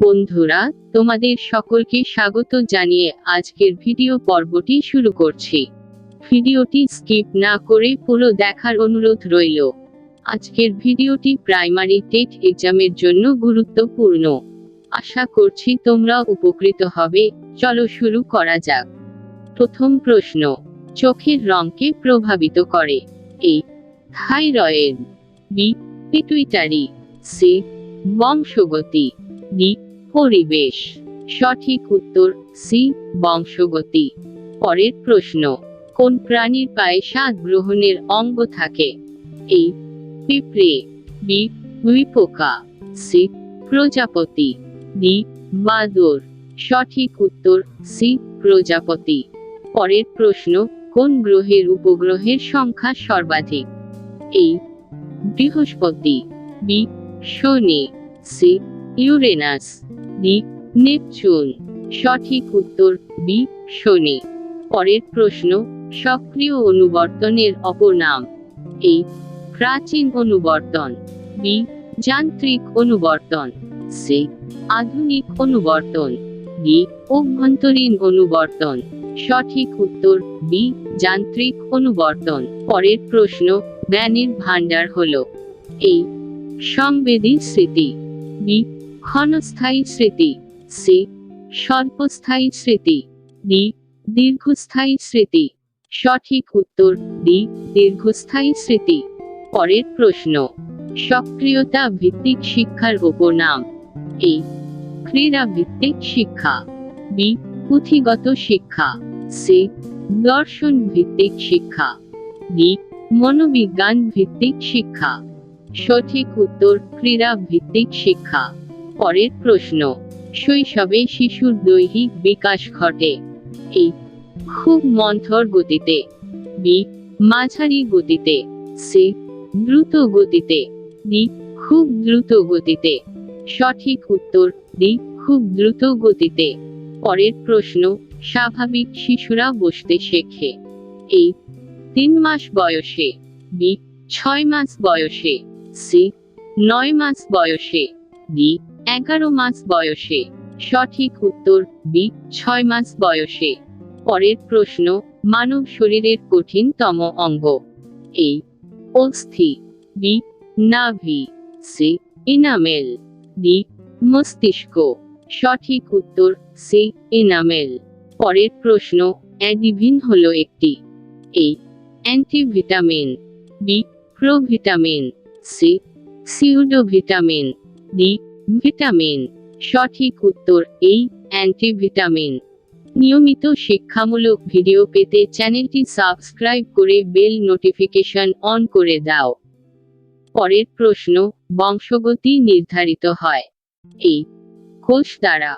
বন্ধুরা, তোমাদের সকলকে স্বাগত জানিয়ে আজকের ভিডিও পর্বটি শুরু করছি। ভিডিওটি স্কিপ না করে পুরো দেখার অনুরোধ রইল। আজকের ভিডিওটি প্রাইমারি টেট এক্সামের জন্য গুরুত্বপূর্ণ। আশা করছি তোমরা উপকৃত হবে। চলো শুরু করা যাক। প্রথম প্রশ্ন, চোখের রঙকে প্রভাবিত করে? A, thyroid, B, pituitary, C, বংশগতি, ডি, পরিবেশ। সঠিক উত্তর সি, বংশগতি। পরের প্রশ্ন, কোন প্রাণীর পায়ে স্বাদ গ্রহণের অঙ্গ থাকে? এ, পিঁপড়ে, বি, উইপোকা, সি, প্রজাপতি, ডি, বাদুড়। সঠিক উত্তর সি, প্রজাপতি। পরের প্রশ্ন, কোন গ্রহের উপগ্রহের সংখ্যা সর্বাধিক? এ, বৃহস্পতি, বি, শনি, সি, ইউরেনাস, ডি, নেপচুন। সঠিক উত্তর বি, শনি। পরের প্রশ্ন, সক্রিয় অনুবর্তনের অপর নাম? এ, প্রাচীন অনুবর্তন, বি, যান্ত্রিক অনুবর্তন, সি, আধুনিক অনুবর্তন, ডি, অভ্যন্তরীণ অনুবর্তন। সঠিক উত্তর বি, যান্ত্রিক অনুবর্তন। পরের প্রশ্ন, জ্ঞানের ভান্ডার হলো? এ, সংবেদী স্মৃতি, বি, ক্ষণস্থায়ী স্মৃতি, সি, স্বল্পস্থায়ী স্মৃতি, ডি, দীর্ঘস্থায়ী স্মৃতি। সঠিক উত্তর ডি, দীর্ঘস্থায়ী স্মৃতি। পরের প্রশ্ন, সক্রিয়তা ভিত্তিক শিক্ষার অপর নাম? এ, ক্রীড়া ভিত্তিক শিক্ষা, বি, পুঁথিগত শিক্ষা, সি, দর্শন ভিত্তিক শিক্ষা, ডি, মনোবিজ্ঞান ভিত্তিক শিক্ষা। সঠিক উত্তর ক্রীড়া ভিত্তিক শিক্ষা। পরের প্রশ্ন, শৈশবে শিশুর দৈহিক বিকাশ ঘটে? এ, খুব মন্থর গতিতে, বি, মাঝারি গতিতে, সি, দ্রুত গতিতে, ডি, খুব দ্রুত গতিতে। সঠিক উত্তর ডি, খুব দ্রুত গতিতে। পরের প্রশ্ন, স্বাভাবিক শিশুরা বসতে শেখে? এ, 3 মাস বয়সে, বি, 6 মাস বয়সে, সি, 9 মাস বয়সে, ডি, 11 মাস বয়সে। সঠিক উত্তর বি, 6 মাস বয়সে। পরের প্রশ্ন, মানব শরীরের কঠিনতম অঙ্গ? এ, অস্থি, বি, নাভি, সি, ইনামেল, ডি, মস্তিষ্ক। সঠিক উত্তর সি, ইনামেল। পরের প্রশ্ন, অ্যাডিভিন হলো একটি? এ, অ্যান্টিভিটামিন, B, provitamin, C, সিউডোভিটামিন, D, vitamin. সঠিক উত্তর এই, অ্যান্টিভিটামিন। নিয়মিত শিক্ষামূলক ভিডিও পেতে চ্যানেলটি সাবস্ক্রাইব করে বেল নোটিফিকেশন অন করে দাও। পরের প্রশ্ন, বংশগতি নির্ধারিত হয়? এ, কোষ দ্বারা,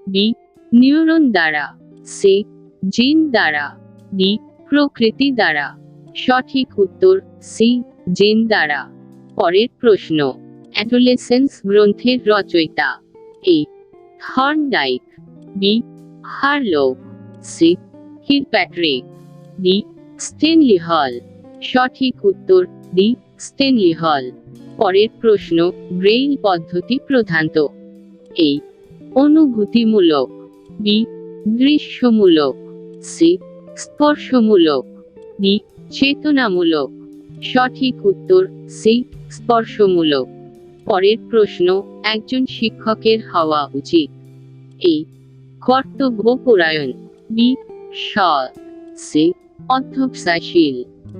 বি, নিউরন দ্বারা, সি, জিন দ্বারা, ডি, প্রকৃতি দ্বারা। সঠিক উত্তর সি, জিন দ্বারা। পরের প্রশ্ন, অ্যাডোলেসেন্স গ্রন্থের রচয়িতা? A, Thorndike, B, Hurlock, C, Kirkpatrick, D, Stanley হল। সঠিক উত্তর ডি, স্টেনলি হল। পরের প্রশ্ন, ব্রেইল পদ্ধতি প্রধানত? এ, অনুভূতিমূলক, বি, দৃশ্যমূলক, সি, স্পর্শমূলক, ডি, চেতনামূলক। সঠিক উত্তর সি, স্পর্শমূলক। পরের প্রশ্ন, একজন শিক্ষকের হওয়া উচিত? এ, কর্তব্যপরায়ণ, বি, সৎ, সি, অধ্যবসায়শীল,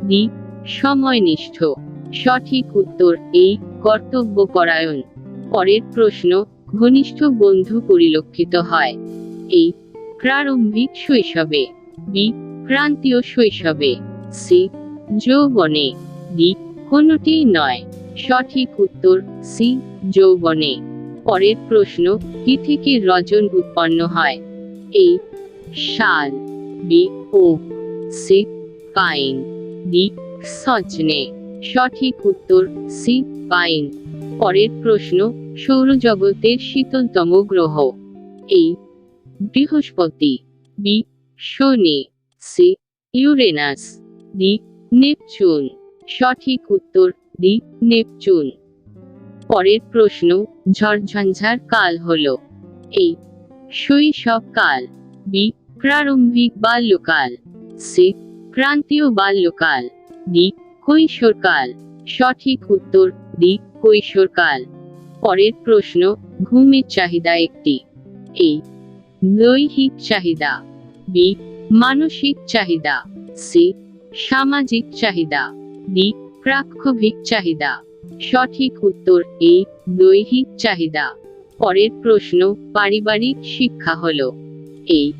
ডি, সময়নিষ্ঠ। সঠিক উত্তর এই, কর্তব্যপরায়ণ। পরের প্রশ্ন, ঘনিষ্ঠ বন্ধু পরিলক্ষিত হয়? এ, প্রারম্ভিক শৈশবে, বি, প্রান্তীয় শৈশবে, সি, যৌবনে, ডি, কোনটিই নয়। সঠিক উত্তর সি, যৌবনে। পরের প্রশ্ন, কি থেকে রজন উৎপন্ন হয়? এ, শাল, B, oak, C, pine, D, সজনে। সঠিক উত্তর সি, পাইন। পরের প্রশ্ন, সৌরজগতের শীতলতম গ্রহ? এ, বৃহস্পতি, বি, শনি, সি, ইউরেনাস, ডি, নেপচুন। সঠিক উত্তর ডি, নেপচুন। পরের প্রশ্ন, ঝড়ঝঞ্ঝার কাল হলো? এ শৈশবকাল, বি প্রারম্ভিক বাল্যকাল, সি ক্রান্তীয় বাল্যকাল, ডি কৈশোরকাল। সঠিক উত্তর ডি কৈশোরকাল। পরের প্রশ্ন, ঘুমের চাহিদা একটি। এ দৈহিক চাহিদা, বি মানসিক চাহিদা, সি সামাজিক চাহিদা, ডি প্রাক্ষোভিক চাহিদা। সঠিক উত্তর এ দৈহিক চাহিদা। পরের প্রশ্ন, পারিবারিক শিক্ষা হলো এ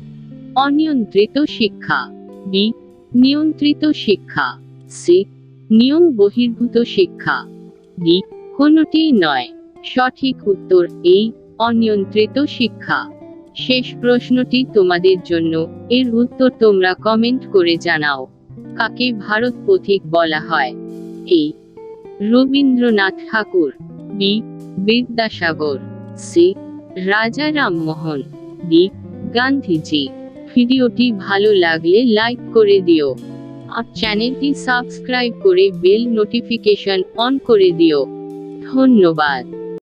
অনিয়ন্ত্রিত শিক্ষা, বি নিয়ন্ত্রিত শিক্ষা, সি নিয়ম বহির্ভূত শিক্ষা, ডি কোনোটিই নয়। সঠিক উত্তর এই অনিয়ন্ত্রিত শিক্ষা। শেষ প্রশ্নটি তোমাদের জন্য, এর উত্তর তোমরা কমেন্ট করে জানাও। কাকে ভারত পথিক বলা হয়? এ রবীন্দ্রনাথ ঠাকুর, বি বিদ্যাসাগর, সি রাজা রামমোহন, ডি গান্ধীজি। ভিডিওটি ভালো লাগলে লাইক করে দিও আর চ্যানেলটি সাবস্ক্রাইব করে বেল নোটিফিকেশন অন করে দিও। ধন্যবাদ।